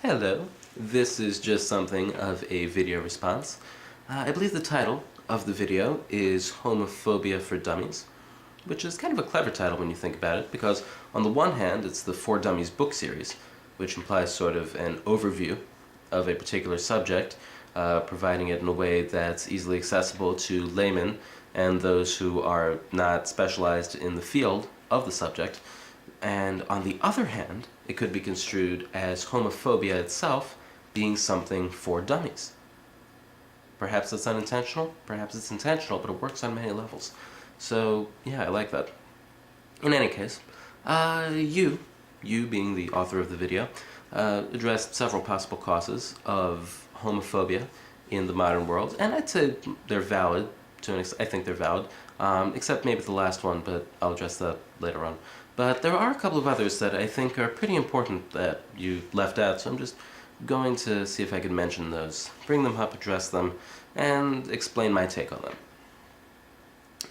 Hello, this is just something of a video response. I believe the title of the video is Homophobia for Dummies, which is kind of a clever title when you think about it, because on the one hand it's the For Dummies book series, which implies sort of an overview of a particular subject, providing it in a way that's easily accessible to laymen and those who are not specialized in the field of the subject. And on the other hand, it could be construed as homophobia itself being something for dummies. Perhaps it's unintentional, perhaps it's intentional, but it works on many levels. So, yeah, I like that. In any case, you being the author of the video, addressed several possible causes of homophobia in the modern world, and I'd say they're valid. I think they're valid, except maybe the last one, but I'll address that later on. But there are a couple of others that I think are pretty important that you left out, so I'm just going to see if I can mention those, bring them up, address them, and explain my take on them.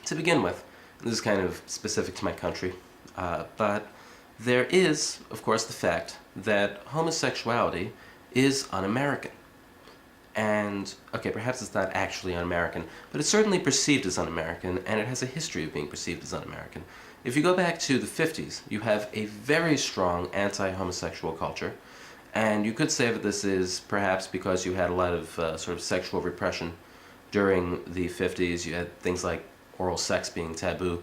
To begin with, this is kind of specific to my country, but there is, of course, the fact that homosexuality is un-American. And, okay, perhaps it's not actually un-American, but it's certainly perceived as un-American, and it has a history of being perceived as un-American. If you go back to the 50s, you have a very strong anti-homosexual culture, and you could say that this is perhaps because you had a lot of sort of sexual repression during the 50s. You had things like oral sex being taboo,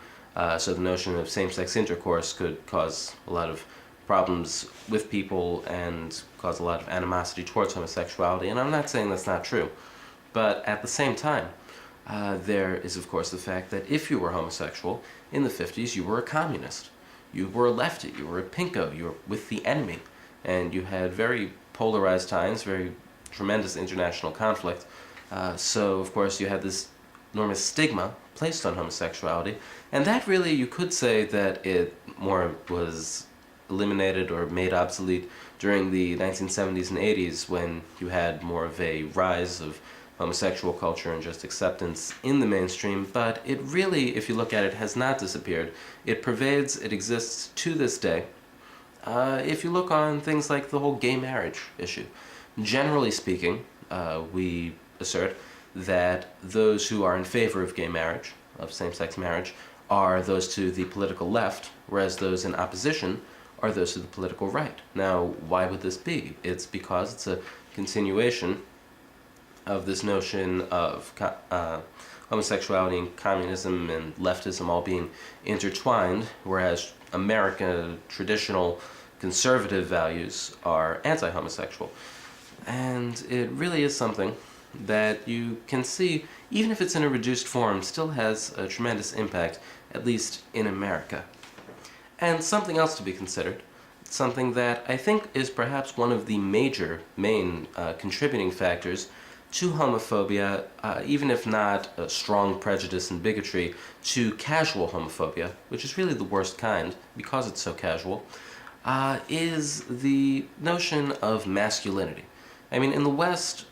so the notion of same-sex intercourse could cause a lot of problems with people and cause a lot of animosity towards homosexuality, and I'm not saying that's not true, but at the same time, there is of course the fact that if you were homosexual in the 50s, you were a communist, you were a lefty, you were a pinko, you were with the enemy, and you had very polarized times, very tremendous international conflict, so of course you had this enormous stigma placed on homosexuality, and that really, you could say that it more was eliminated or made obsolete during the 1970s and 80s, when you had more of a rise of homosexual culture and just acceptance in the mainstream. But it really, if you look at it, has not disappeared. It pervades, it exists to this day. If you look on things like the whole gay marriage issue, generally speaking, we assert that those who are in favor of gay marriage, of same-sex marriage, are those to the political left, whereas those in opposition are those to the political right. Now, why would this be? It's because it's a continuation of this notion of homosexuality and communism and leftism all being intertwined, whereas American traditional conservative values are anti-homosexual. And it really is something that you can see, even if it's in a reduced form, still has a tremendous impact, at least in America. And something else to be considered, something that I think is perhaps one of the main contributing factors to homophobia, even if not a strong prejudice and bigotry, to casual homophobia, which is really the worst kind because it's so casual, is the notion of masculinity. I mean, in the West,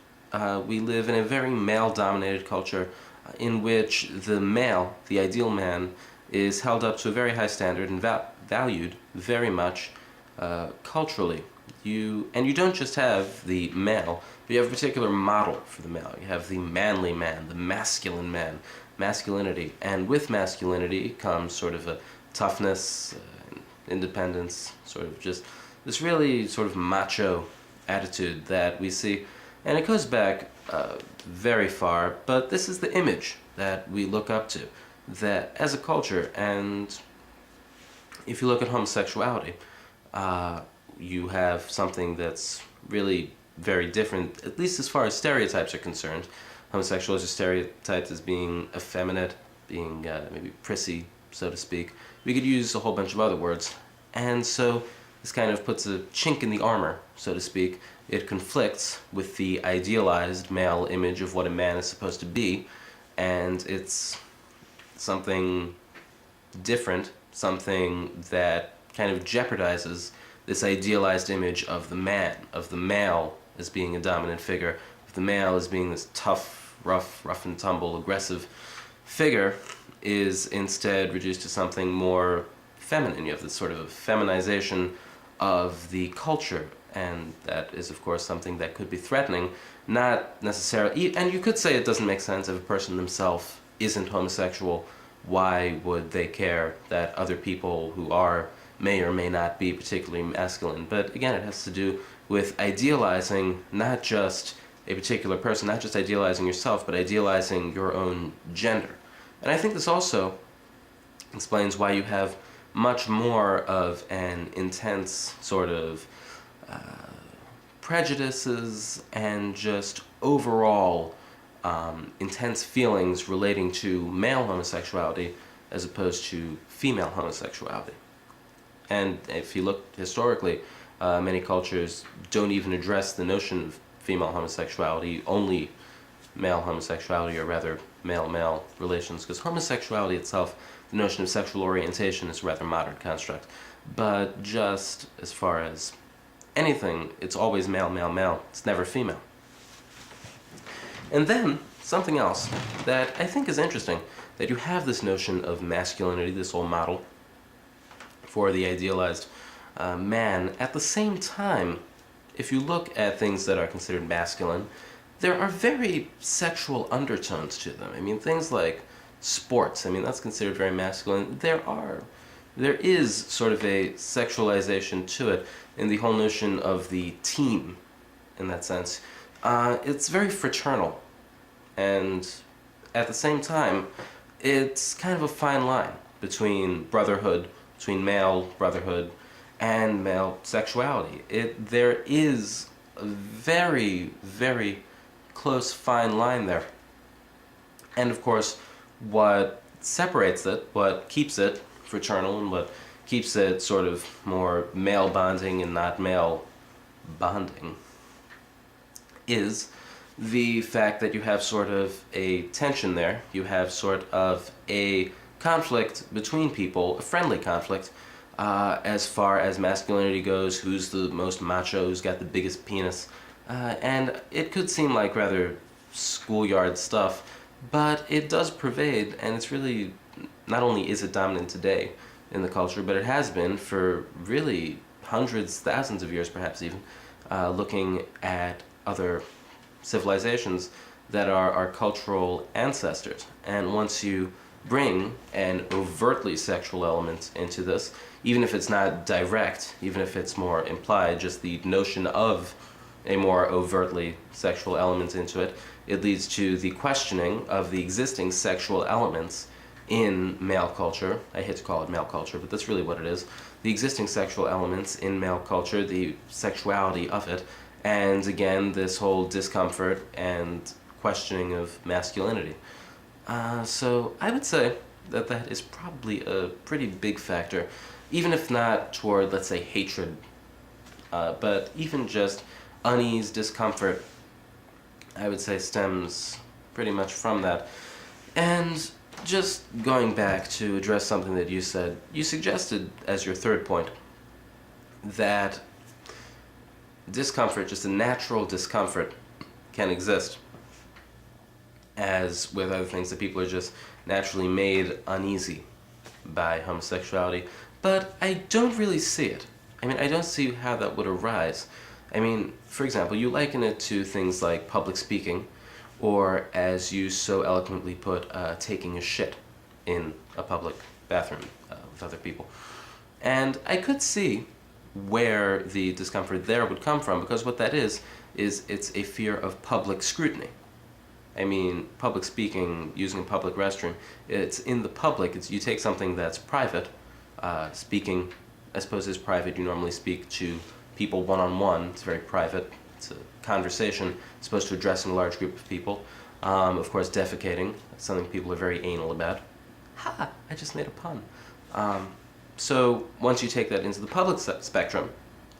we live in a very male-dominated culture in which the male, the ideal man, is held up to a very high standard and valued very much culturally. You don't just have the male, but you have a particular model for the male. You have the manly man, the masculine man, masculinity. And with masculinity comes sort of a toughness, independence, sort of just this really sort of macho attitude that we see. And it goes back very far, but this is the image that we look up to, that as a culture. And if you look at homosexuality, you have something that's really very different, at least as far as stereotypes are concerned. Homosexuals are stereotyped as being effeminate, being maybe prissy, so to speak. We could use a whole bunch of other words. And so this kind of puts a chink in the armor, so to speak. It conflicts with the idealized male image of what a man is supposed to be, and it's something different, something that kind of jeopardizes this idealized image of the man, of the male as being a dominant figure, of the male as being this tough, rough and tumble, aggressive figure, is instead reduced to something more feminine. You have this sort of feminization of the culture and that is, of course, something that could be threatening, not necessarily, and you could say it doesn't make sense if a person themselves isn't homosexual. Why would they care that other people who are may or may not be particularly masculine? But again, it has to do with idealizing not just a particular person, not just idealizing yourself, but idealizing your own gender. And I think this also explains why you have much more of an intense sort of prejudices and just overall intense feelings relating to male homosexuality as opposed to female homosexuality. And if you look historically, many cultures don't even address the notion of female homosexuality, only male homosexuality, or rather male-male relations, because homosexuality itself, the notion of sexual orientation, is a rather modern construct. But just as far as anything, it's always male, male, male. It's never female. And then, something else that I think is interesting, that you have this notion of masculinity, this whole model for the idealized man. At the same time, if you look at things that are considered masculine, there are very sexual undertones to them. I mean, things like sports, I mean, that's considered very masculine. There is sort of a sexualization to it in the whole notion of the team, in that sense. It's very fraternal, and at the same time, it's kind of a fine line between brotherhood, between male brotherhood and male sexuality. There is a very, very close fine line there. And of course, what separates it, what keeps it fraternal, and what keeps it sort of more male bonding and not male bonding, is the fact that you have sort of a tension there. You have sort of a conflict between people, a friendly conflict, as far as masculinity goes, who's the most macho, who's got the biggest penis. And it could seem like rather schoolyard stuff, but it does pervade, and it's really, not only is it dominant today in the culture, but it has been for really hundreds, thousands of years perhaps even, looking at other civilizations that are our cultural ancestors. And once you bring an overtly sexual element into this, even if it's not direct, even if it's more implied, just the notion of a more overtly sexual element into it, it leads to the questioning of the existing sexual elements in male culture. I hate to call it male culture, but that's really what it is. The existing sexual elements in male culture, the sexuality of it, and again, this whole discomfort and questioning of masculinity. So I would say that that is probably a pretty big factor, even if not toward, let's say, hatred, but even just unease, discomfort, I would say stems pretty much from that. And just going back to address something that you said, you suggested as your third point that discomfort, just a natural discomfort, can exist, as with other things, that people are just naturally made uneasy by homosexuality. But I don't really see it. I mean, I don't see how that would arise. I mean, for example, you liken it to things like public speaking, or, as you so eloquently put, taking a shit in a public bathroom with other people. And I could see where the discomfort there would come from, because what that is it's a fear of public scrutiny. I mean, public speaking, using a public restroom, it's in the public. You take something that's private, speaking, I suppose, is private. You normally speak to people one-on-one. It's very private. It's a conversation as opposed to addressing a large group of people. Of course, defecating, something people are very anal about. Ha! I just made a pun. So once you take that into the public spectrum,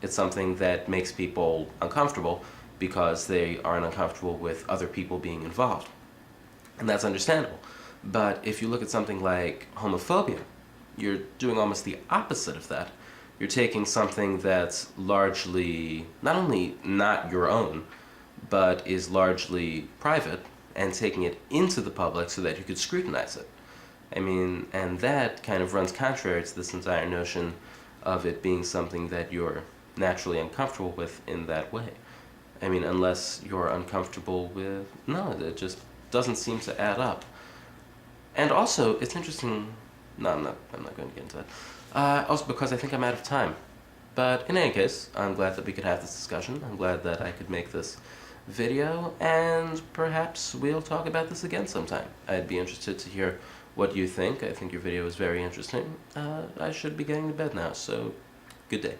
it's something that makes people uncomfortable because they aren't uncomfortable with other people being involved. And that's understandable. But if you look at something like homophobia, you're doing almost the opposite of that. You're taking something that's largely not only not your own, but is largely private, and taking it into the public so that you could scrutinize it. I mean, and that kind of runs contrary to this entire notion of it being something that you're naturally uncomfortable with in that way. I mean, unless you're uncomfortable with... No, it just doesn't seem to add up. And also, it's interesting... No, I'm not going to get into that. Also because I think I'm out of time. But in any case, I'm glad that we could have this discussion. I'm glad that I could make this video, and perhaps we'll talk about this again sometime. I'd be interested to hear what you think. I think your video is very interesting. I should be getting to bed now, so good day.